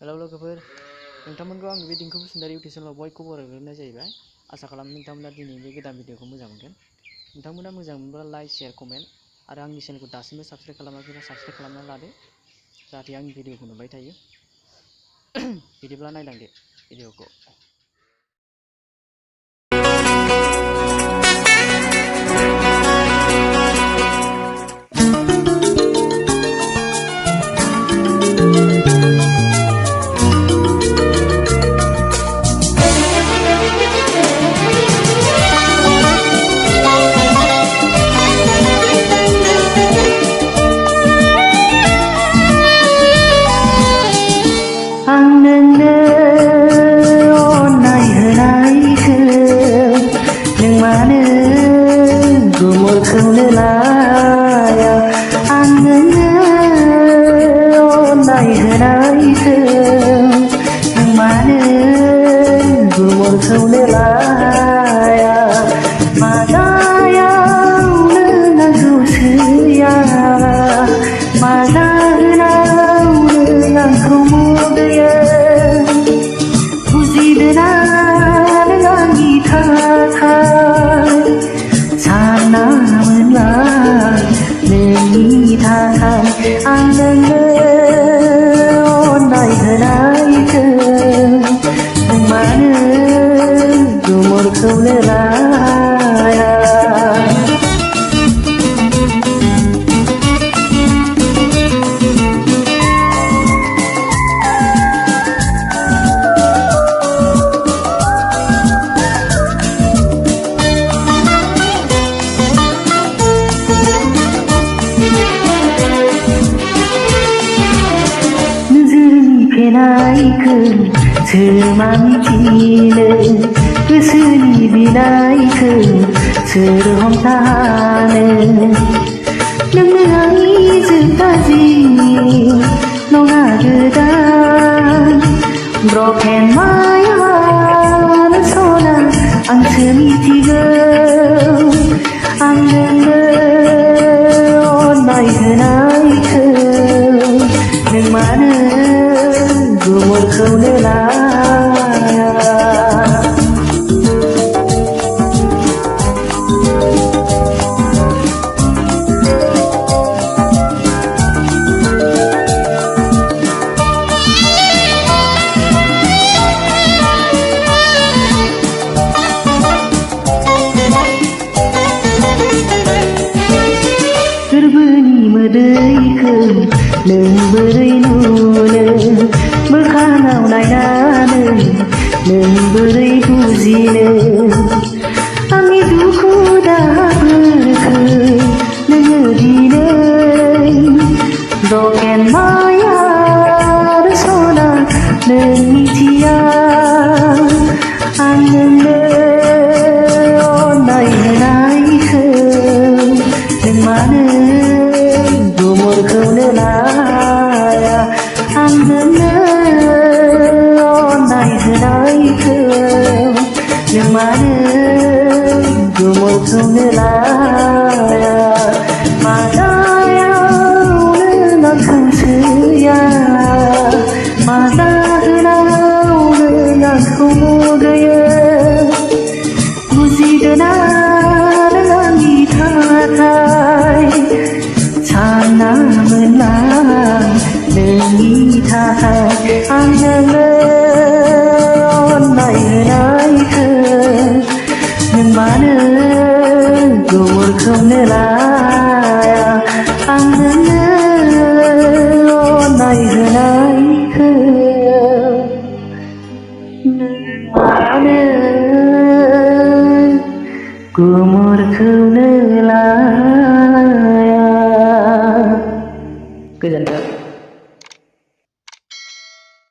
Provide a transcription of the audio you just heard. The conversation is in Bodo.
हेलौ लोगोफोर, नोंथांमोनखौ आंनि बे देंखो बुसुमतारी इउटुब चेनेलाव बयखौबो बरायग्रोनाय जाहैबाय। आसा खालामो नोंथांमोना दिनै बे गोदान भिडिअखौ मोजां मोनगोन। नोंथांमोना मोजां मोनब्ला लाइक, शेयार, कमेन्ट आरो आंनि चेनेलखौ दासिमबो साबस्क्राइब खालामाखैबा साबस्क्राइब खालामना लादो, जाहाथे आंनि भिडिअखौ नुबाय थायो। बिदिब्ला नायलांदो भिडिअखौ। गुमुरखौनो लाया आंनो अननाय होनायखौ नों मानो गुमुरखौनो लाया माजायावनो नांगौसैया मा जाहोनावनो आंखौ मुगैयो बुजिदोना नों आंनि थाखाय सानामोनला नोंनि थाखाय आं नोंनो अननाय होनायखौ नों मानो गुमुरखौनो लाया फेनायखौ सोर मानिथिनो गोसोनि बिनायखौ सोर हमथानो नोंनो आंनि जोबथा जिउ नङा गोदान ब्रकेन माय हार्ट सना आंसो मिथिगौ आं नोंनो अननाय होनायखौ नों मानो गुमुरखौनो लाया गोरबोनि मोदैखौ नों बोरै नुनो मोखाङाव नायनानै नों बोरै बुजिनो आंनि दुखु दाहाफोरखौ नोङो दिनै ब्रकेन माय हार्ट सना नों मिथिया आं नोंनो अननाय होनायखौ नों मानो गुमुरखौनो लाया आं नोंनो अननाय होनायखौ नों मानो गुमुरखौनो लाया माजायावनो नांगौसैया मा जाहोनावनो आंखौ मुगैयो बुजिदोना नों आंनि थाखाय सानामोनला नोंनि थाखाय आं नोंनो अननाय होनायखौ नों मानो गुमुरखौनो लाया आं नोंनो अननाय होनायखौ नों मानो गुमुरखौ